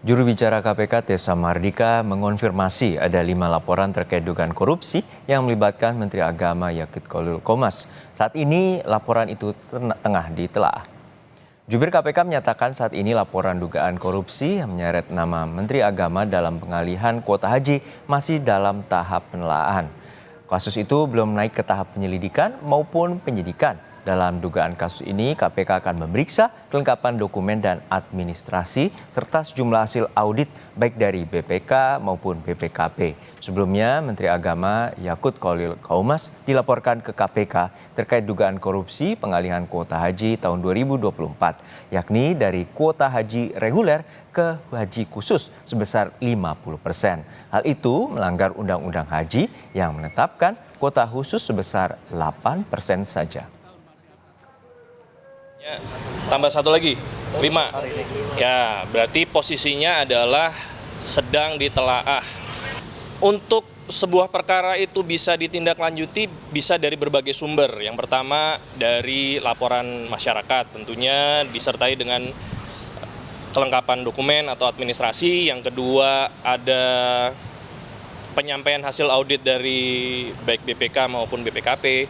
Juru bicara KPK Tessa Mardika mengonfirmasi ada 5 laporan terkait dugaan korupsi yang melibatkan Menteri Agama Yakut Khalil Qomas. Saat ini laporan itu tengah ditelaah. Jubir KPK menyatakan saat ini laporan dugaan korupsi yang menyeret nama Menteri Agama dalam pengalihan kuota haji masih dalam tahap penelaahan. Kasus itu belum naik ke tahap penyelidikan maupun penyidikan. Dalam dugaan kasus ini, KPK akan memeriksa kelengkapan dokumen dan administrasi serta sejumlah hasil audit baik dari BPK maupun BPKP. Sebelumnya, Menteri Agama Yakut Khalil Qomas dilaporkan ke KPK terkait dugaan korupsi pengalihan kuota haji tahun 2024, yakni dari kuota haji reguler ke haji khusus sebesar 50%. Hal itu melanggar Undang-Undang Haji yang menetapkan kuota khusus sebesar 8% saja. Ya, tambah satu lagi, 5. Ya, berarti posisinya adalah sedang ditelaah. Untuk sebuah perkara itu bisa ditindaklanjuti bisa dari berbagai sumber. Yang pertama dari laporan masyarakat, tentunya disertai dengan kelengkapan dokumen atau administrasi. Yang kedua ada penyampaian hasil audit dari baik BPK maupun BPKP.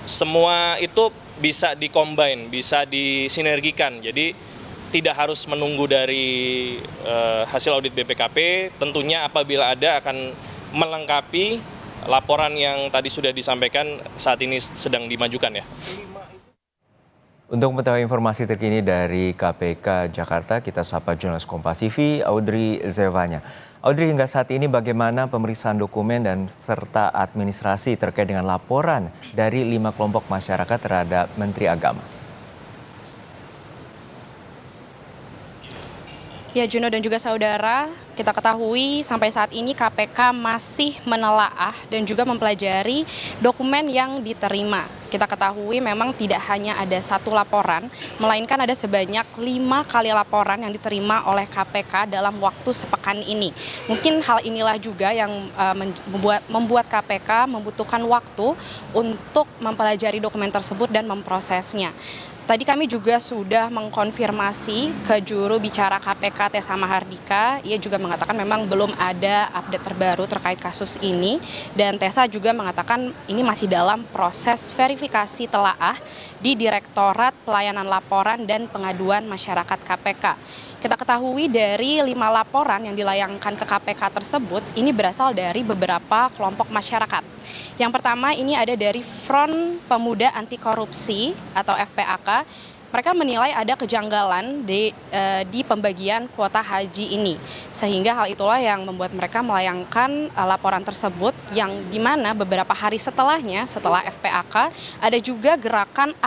Semua itu bisa dikombin, bisa disinergikan. Jadi tidak harus menunggu dari hasil audit BPKP. Tentunya apabila ada akan melengkapi laporan yang tadi sudah disampaikan saat ini sedang dimajukan ya. Untuk mengetahui informasi terkini dari KPK Jakarta, kita sapa jurnalis Kompas TV Audrey Zevanya. Audrey, hingga saat ini bagaimana pemeriksaan dokumen dan serta administrasi terkait dengan laporan dari 5 kelompok masyarakat terhadap Menteri Agama? Ya, Juno dan juga saudara, kita ketahui sampai saat ini KPK masih menelaah dan juga mempelajari dokumen yang diterima. Kita ketahui memang tidak hanya ada satu laporan, melainkan ada sebanyak 5 kali laporan yang diterima oleh KPK dalam waktu sepekan ini. Mungkin hal inilah juga yang membuat KPK membutuhkan waktu untuk mempelajari dokumen tersebut dan memprosesnya. Tadi kami juga sudah mengkonfirmasi ke juru bicara KPK Tessa Mardika. Ia juga mengatakan memang belum ada update terbaru terkait kasus ini. Dan Tessa juga mengatakan ini masih dalam proses verifikasi telaah di Direktorat Pelayanan Laporan dan Pengaduan Masyarakat KPK. Kita ketahui dari 5 laporan yang dilayangkan ke KPK tersebut, ini berasal dari beberapa kelompok masyarakat. Yang pertama ini ada dari Front Pemuda Anti Korupsi atau FPAK. Mereka menilai ada kejanggalan di pembagian kuota haji ini. Sehingga hal itulah yang membuat mereka melayangkan laporan tersebut yang dimana beberapa hari setelahnya, setelah FPAK, ada juga gerakan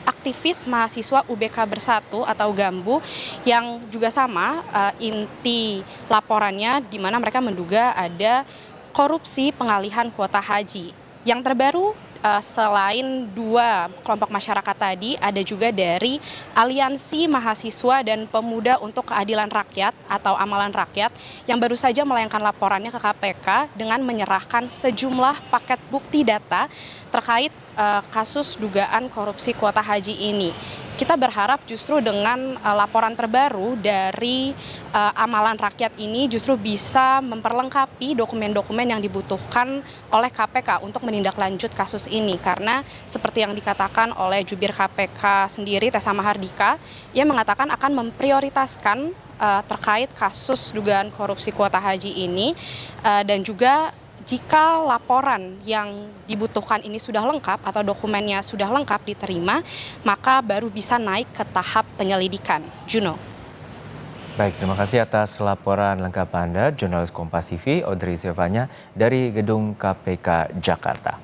aktivis mahasiswa UBK Bersatu atau GAMBU yang juga sama inti laporannya di mana mereka menduga ada korupsi pengalihan kuota haji. Yang terbaru selain 2 kelompok masyarakat tadi, ada juga dari Aliansi Mahasiswa dan Pemuda untuk Keadilan Rakyat atau Amalan Rakyat yang baru saja melayangkan laporannya ke KPK dengan menyerahkan sejumlah paket bukti data terkait kasus dugaan korupsi kuota haji ini. Kita berharap justru dengan laporan terbaru dari Amalan Rakyat ini justru bisa memperlengkapi dokumen-dokumen yang dibutuhkan oleh KPK untuk menindaklanjut kasus ini. Karena seperti yang dikatakan oleh jubir KPK sendiri, Tessa Mardika, ia mengatakan akan memprioritaskan terkait kasus dugaan korupsi kuota haji ini dan juga jika laporan yang dibutuhkan ini sudah lengkap atau dokumennya sudah lengkap diterima, maka baru bisa naik ke tahap penyelidikan. Juno. Baik, terima kasih atas laporan lengkap Anda, jurnalis Kompas TV Audrey Zevanya dari Gedung KPK Jakarta.